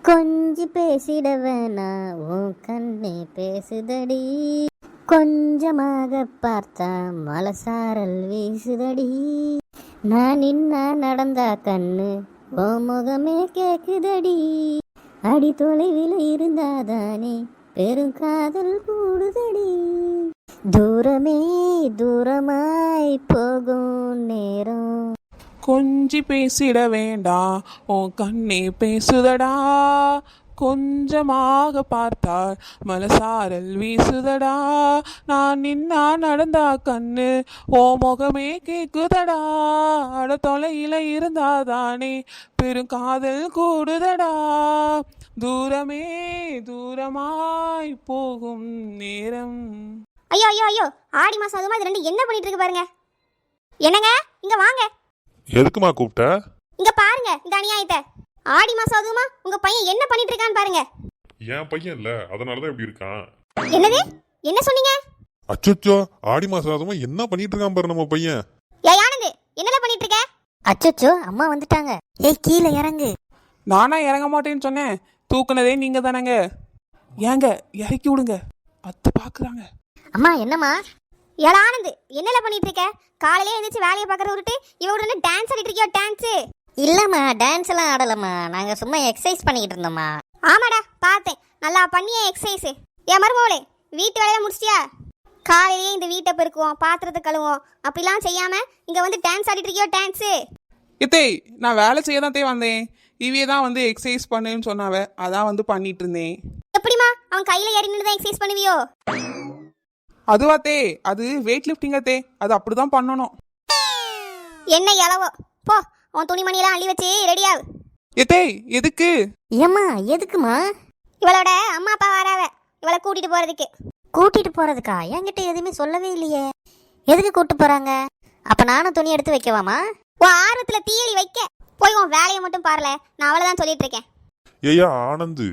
கொஞ்சி பேசிட வேணா உன் கண்ணே பேசுதடி, கொஞ்சமாக பார்த்தா மலசாரல் வீசுதடி, நான் நின்னா நடந்தா கண்ணு ஓ முகமே கேக்குதடி, அடி தொலைவில் இருந்தாதானே பெருங்காதல் கூடுதடி, தூரமே தூரமாய் போகும் நேரம். கொஞ்சி பேசிட வேண்டாம் உன் கண்ணே பேசுதடா, கொஞ்சமாக பார்த்தால் மலசாரல் வீசுதடா, நான் நின்னா நடந்தா கண்ணு ஓ முகமே கேக்குதடா, அட தொலையில இருந்தாதானே பெருங்காதல் கூடுதடா, தூரமே தூரமாய் போகும் நேரம். ஐயோ ஐயோ ஐயோ, ஆடி மாசம் அதுமா இது ரெண்டு என்ன பண்ணிட்டு இருக்கு பாருங்க. என்னங்க இங்க வாங்க. எதுக்குமா கூப்பிட்ட? இங்க பாருங்க இந்த அநியாயத்தை. ஆடி மாசம் அதுமா உங்க பையன் என்ன பண்ணிட்டு இருக்கான்னு பாருங்க. என் பையன் இல்ல, அதனாலதான் இப்படி இருக்கான். என்னது என்ன சொன்னீங்க? அச்சோ, ஆடி மாசம் அதுமா என்ன பண்ணிட்டு இருக்கான் பாரு நம்ம பையன். ஏய் ஆனந்த், என்னல பண்ணிட்டு இருக்க? அச்சோ அம்மா வந்துட்டாங்க. ஏய் கீழே இறங்கு. நானா இறங்க மாட்டேன்னு சொன்னேன், தூக்குனதே நீங்க தானங்க. ஏங்க இறக்கி விடுங்க, பத்து பாக்குறாங்க. அம்மா என்னம்மா? ஏல ஆனந்த், என்னல பண்ணிட்டு இருக்க? காலையிலே எழுந்திரிச்சு வேலையை பார்க்கற விட்டுட்டு இவரோட டான்ஸ் ஆடிட்டு இருக்கியோ? டான்ஸ் இல்லம்மா, டான்ஸ் எல்லாம் ஆடலம்மா, நாங்க சும்மா எக்ஸசைஸ் பண்ணிக்கிட்டு இருந்தோம்மா. ஆமாடா பார்த்தேன், நல்லா பண்ணிய எக்ஸசைஸ். ஏன் மருமோளே, வீட்டு வேலையை முடிச்சிட்டியா? காலையிலேயே இந்த வீட்டை பெருக்குவோம், பாத்திரத்தை கழுவோம், அப்படிலாம் செய்யாம இங்க வந்து டான்ஸ் ஆடிட்டு இருக்கியோ? டான்ஸ் இத்தே நான் வேலை செய்ய தான் வந்தேன், இவையே தான் வந்து எக்ஸசைஸ் பண்ணுன்னு சொன்னாவ, அதான் வந்து பண்ணிட்டு இருந்தேன். எப்படிமா அவன் கையில ஏறி நின்று தான் எக்ஸசைஸ் பண்ணுவியோ? அதுவாத்தே, அது வெயிட் லிஃப்டிங் அத்தே, அது அப்படிதான் பண்ணணும். என்ன இளவோ, போ உன் துணிமணியெல்லாம் அள்ளி வச்சு ரெடியாகு. எத்தே எதுக்கு? ஏம்மா எதுக்குமா? இவளோட அம்மா அப்பா வராவ, இவளை கூட்டிட்டு போறதுக்கு. கூட்டிட்டு போறதுக்கா? என்கிட்ட எதுவுமே சொல்லவே இல்லையே. எதுக்கு கூட்டு போறாங்க? அப்ப நானும் துணி எடுத்து வைக்கவாமா? உன் ஆர்வத்துல தீயலி வைக்க போய் உன் வேலையை மட்டும் பாருல, நான் அவளைதான் சொல்லிட்டு இருக்கேன். ஐயா ஆனந்து,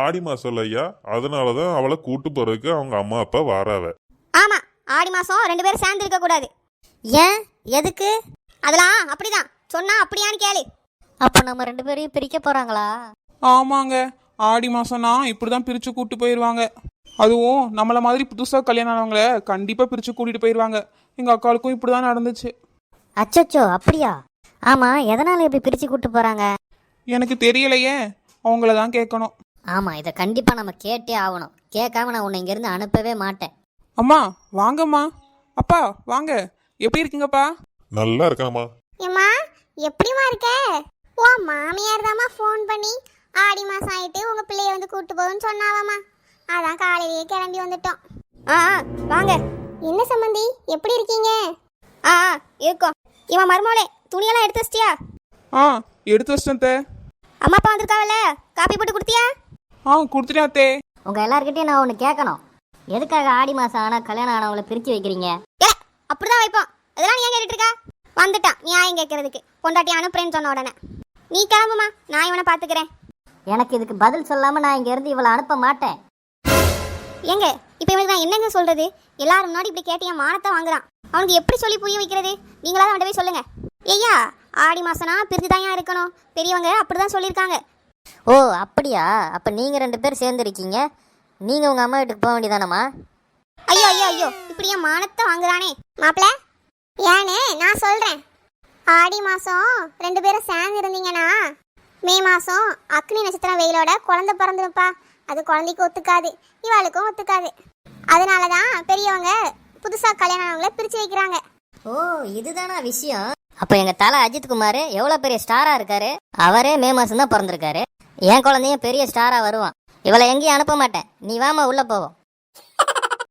ஆடி மாசம் இல்லையா, அதனாலதான் அவளை கூட்டு போறதுக்கு அவங்க அம்மா அப்பா வாராவ. ஆமா, ஆடி மாசம் ரெண்டு பேரும் சேர்ந்து இருக்க கூடாது. ஏன் எதுக்கு? அதெல்லாம் அப்படிதான் சொன்னா அப்படியான்னு கேளு. அப்ப நம்ம ரெண்டு பேரையும் பிரிக்க போறாங்களா? ஆமாங்க, ஆடி மாசம்னா இப்படிதான் பிரிச்சு கூட்டு போயிடுவாங்க. அதுவும் நம்மள மாதிரி புதுசா கல்யாணம் ஆனவங்கள கண்டிப்பா பிரிச்சு கூட்டிட்டு போயிடுவாங்க. எங்க அக்காளுக்கும் இப்படிதான் நடந்துச்சு. அச்சோ அப்படியா? ஆமா, எதனால இப்படி பிரிச்சு கூட்டு போறாங்க? எனக்கு தெரியலையே, அவங்கள தான் கேட்கணும். ஆமா, இதை கண்டிப்பா நம்ம கேட்டே ஆகணும். கேட்காம நான் உன்னை இங்க இருந்து அனுப்பவே மாட்டேன். அம்மா வாங்கம்மா, அப்பா வாங்க, எப்படி இருக்கீங்கப்பா? நல்லா இருக்காமா. ஏம்மா எப்படிமா இருக்க? ஓ மாமியார் தாம்மா ஃபோன் பண்ணி ஆடி மாசம் ஆயிட்டு உங்க பிள்ளைய வந்து கூட்டு போகுன்னு சொன்னாவாம்மா, அதான் காலையிலேயே கிளம்பி வந்துட்டோம். வாங்க. என்ன சம்பந்தி, எப்படி இருக்கீங்க? இருக்கோம். இவன் மருமோளே, துணியெல்லாம் எடுத்து வச்சிட்டியா? எடுத்து வச்சிட்டேன். அம்மா அப்பா வந்திருக்காவல்ல, காப்பி போட்டு கொடுத்தியா? கொடுத்துட்டேன் அத்தே. உங்க எல்லார்கிட்டயும் நான் ஒண்ணு கேட்கணும். எதுக்காக ஆடி மாசம் ஆனா கல்யாணம் ஆனவங்களை பிரிச்சு வைக்கிறீங்க? அப்படிதான் வைப்போம். இதெல்லாம் நீ ஏன் கேட்டுட்டு இருக்கா? வந்துட்டான் நியாயம் கேட்கறதுக்கு, பொண்டாட்டி அனுப்புறேன்னு சொன்ன உடனே. நீ கிளம்புமா, நான் இவனை பாத்துக்கிறேன். எனக்கு இதுக்கு பதில் சொல்லாம நான் இங்க இருந்து இவளை அனுப்ப மாட்டேன். ஏங்க இப்ப இவனுக்கு நான் என்னங்க சொல்றது? எல்லாரும் முன்னாடி இப்படி கேட்டியா மானத்தை வாங்குறான். அவனுக்கு எப்படி சொல்லி புரிய வைக்கிறது? நீங்களா அவன்கிட்ட போய் சொல்லுங்க. ஐயா ஆடி மாசம்னா பிரிஞ்சுதான் இருக்கணும், பெரியவங்க அப்படிதான் சொல்லியிருக்காங்க. ஓ அப்படியா? அப்ப நீங்க ரெண்டு பேர் சேர்ந்து இருக்கீங்க, நீங்க உங்க அம்மா வீட்டுக்கு போக வேண்டியதானம்மா? ஐயோ ஐயோ ஐயோ, இப்படி என் மானத்தை வாங்குறானே மாப்பிள்ள. ஏன்னு நான் சொல்றேன், ஆடி மாசம் ரெண்டு பேரும் சேர்ந்து இருந்தீங்கன்னா மே மாசம் அக்னி நட்சத்திரம் வெயிலோட குழந்தை பிறந்துருப்பா. அது குழந்தைக்கு ஒத்துக்காது, இவாளுக்கும் ஒத்துக்காது. அதனாலதான் பெரியவங்க புதுசா கல்யாணம் ஆனவங்கள பிரிச்சு வைக்கிறாங்க. ஓ இதுதானா விஷயம்? அப்ப எங்க தலை அஜித் குமார் எவ்வளவு பெரிய ஸ்டாரா இருக்காரு, அவரே மே மாசம் தான் பிறந்திருக்காரு. என் குழந்தையும் பெரிய ஸ்டாரா வருவான். இவளை எங்கேயும் அனுப்ப மாட்டேன். நீ வாமா உள்ள போவோம்.